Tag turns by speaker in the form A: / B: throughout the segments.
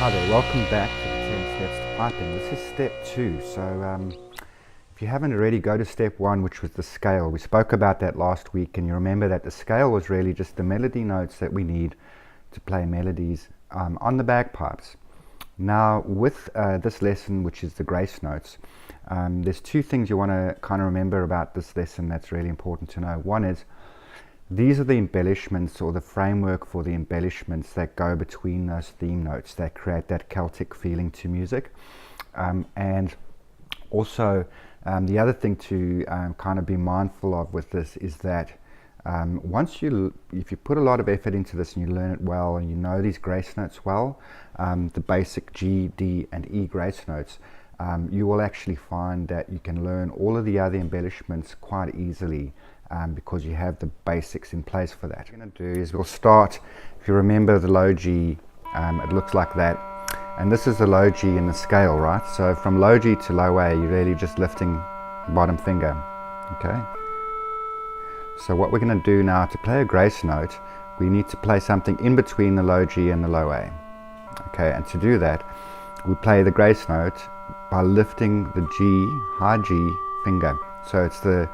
A: Hi there, welcome back to the 10 Steps to Piping. This is step 2, so if you haven't already, go to step 1, which was the scale. We spoke about that last week, and you remember that the scale was really just the melody notes that we need to play melodies on the bagpipes. Now with this lesson, which is the grace notes, there's two things you want to kind of remember about this lesson that's really important to know. One is, these are the embellishments, or the framework for the embellishments that go between those theme notes that create that Celtic feeling to music. And also the other thing to kind of be mindful of with this is that if you put a lot of effort into this and you learn it well and you know these grace notes well, the basic G, D and E grace notes, you will actually find that you can learn all of the other embellishments quite easily, because you have the basics in place for that. What we're going to do is we'll start, if you remember the low G, it looks like that, and this is the low G in the scale, right? So from low G to low A, you're really just lifting the bottom finger, okay? So what we're going to do now, to play a grace note, we need to play something in between the low G and the low A, okay? And to do that, we play the grace note by lifting the G, high G finger. So it's the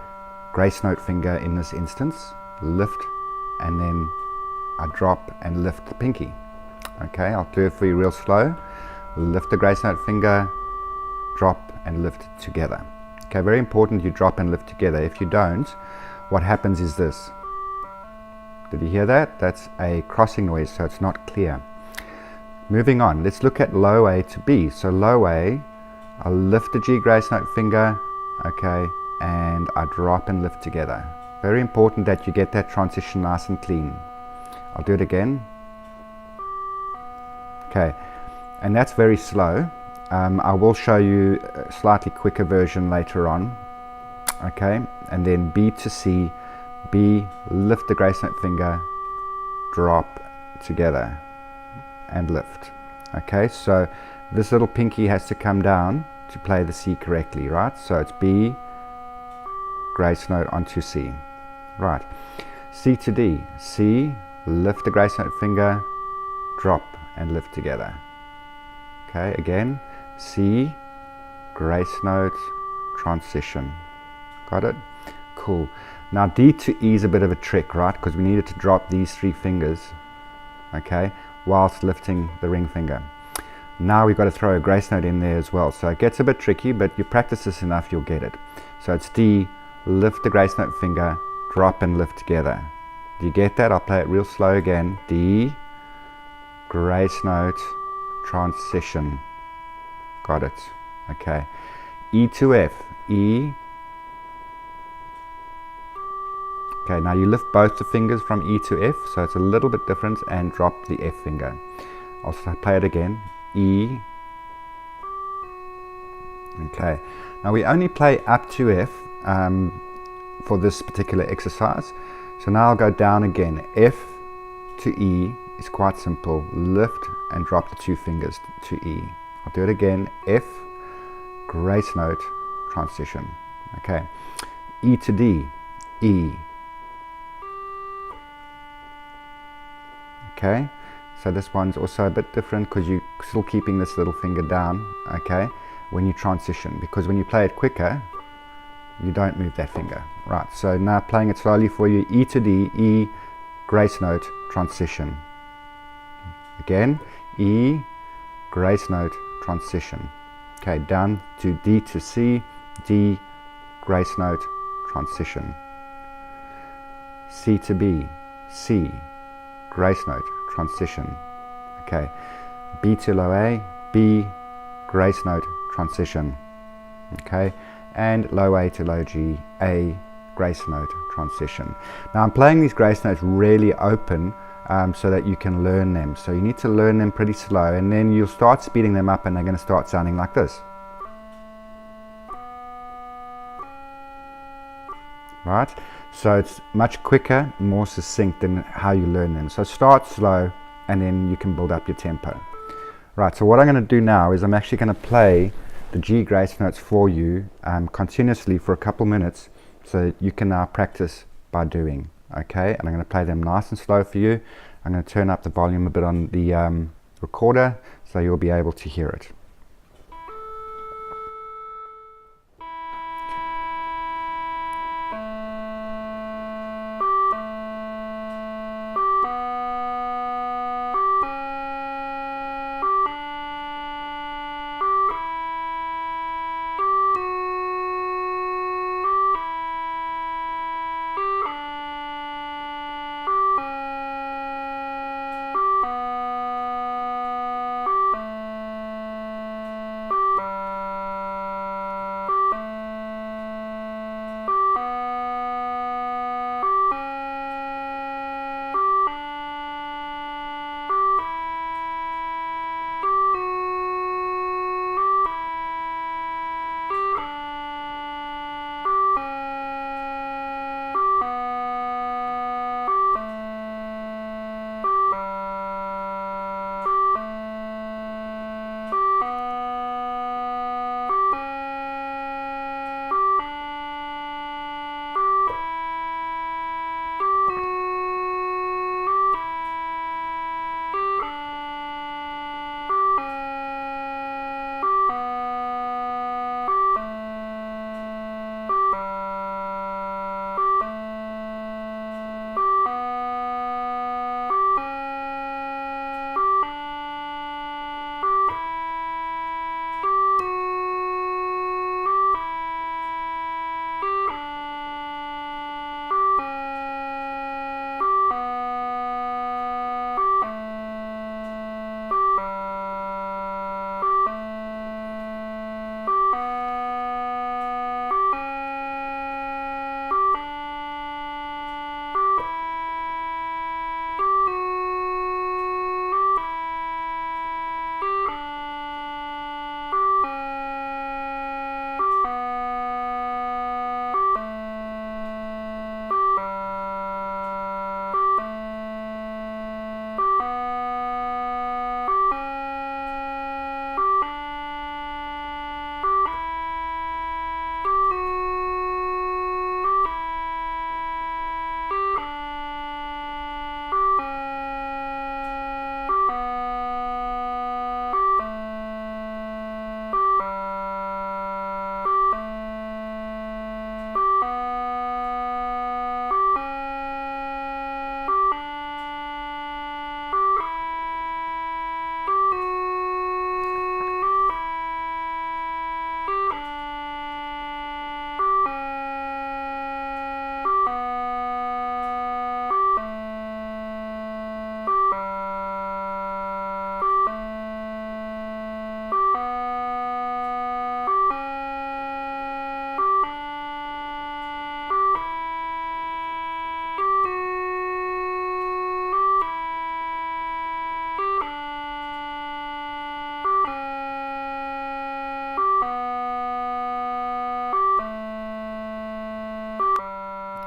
A: grace note finger in this instance, lift, and then I drop and lift the pinky. Okay, I'll do it for you real slow. Lift the grace note finger, drop and lift together. Okay, very important you drop and lift together. If you don't, what happens is this. Did you hear that? That's a crossing noise, so it's not clear. Moving on, let's look at low A to B. So low A, I'll lift the G grace note finger, okay, and I drop and lift together. Very important that you get that transition nice and clean. I'll do it again. Okay, and that's very slow. I will show you a slightly quicker version later on. Okay, and then B to C, B, lift the grace note finger, drop together and lift. Okay, so this little pinky has to come down to play the C correctly, right? So it's B, grace note onto C, right? C to D, C, lift the grace note finger, drop and lift together. Okay, again, C, grace note, transition. Got it? Cool. Now D to E is a bit of a trick, right? Because we needed to drop these three fingers, okay, whilst lifting the ring finger. Now we've got to throw a grace note in there as well. So it gets a bit tricky, but you practice this enough, you'll get it. So it's D, lift the grace note finger, drop and lift together. Do you get that? I'll play it real slow again. D, grace note, transition. Got it. Okay. E to F. E. Okay, now you lift both the fingers from E to F, so it's a little bit different, and drop the F finger. I'll play it again. E. Okay. Now we only play up to F for this particular exercise. So now I'll go down again. F to E is quite simple. Lift and drop the two fingers to E. I'll do it again. F, grace note, transition. Okay. E to D, E. Okay. So this one's also a bit different because you're still keeping this little finger down, okay, when you transition, because when you play it quicker, you don't move that finger. Right, so now playing it slowly for you. E to D, E, grace note, transition. Again, E, grace note, transition. Okay, down to D to C, D, grace note, transition. C to B, C, grace note, transition. Okay, B to low A, B, grace note, transition. Okay, and low A to low G, A, grace note, transition. Now I'm playing these grace notes really open so that you can learn them. So you need to learn them pretty slow, and then you'll start speeding them up and they're going to start sounding like this. Right? So it's much quicker, more succinct than how you learn them. So start slow and then you can build up your tempo. Right, so what I'm going to do now is I'm actually going to play the G grace notes for you continuously for a couple minutes, so that you can now practice by doing. Okay, and I'm going to play them nice and slow for you. I'm going to turn up the volume a bit on recorder, so you'll be able to hear it.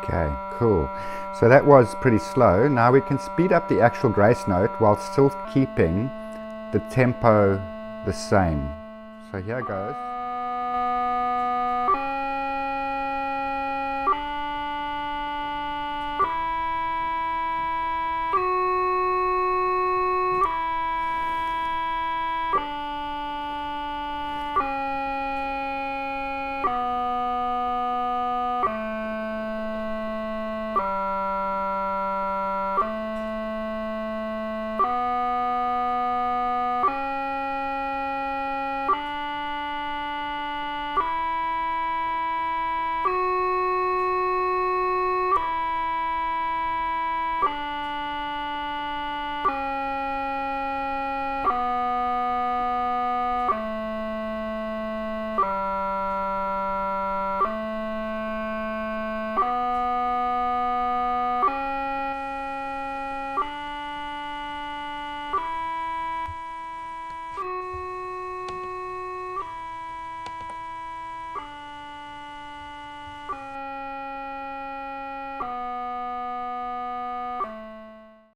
A: Okay, cool. So that was pretty slow. Now we can speed up the actual grace note while still keeping the tempo the same. So here goes.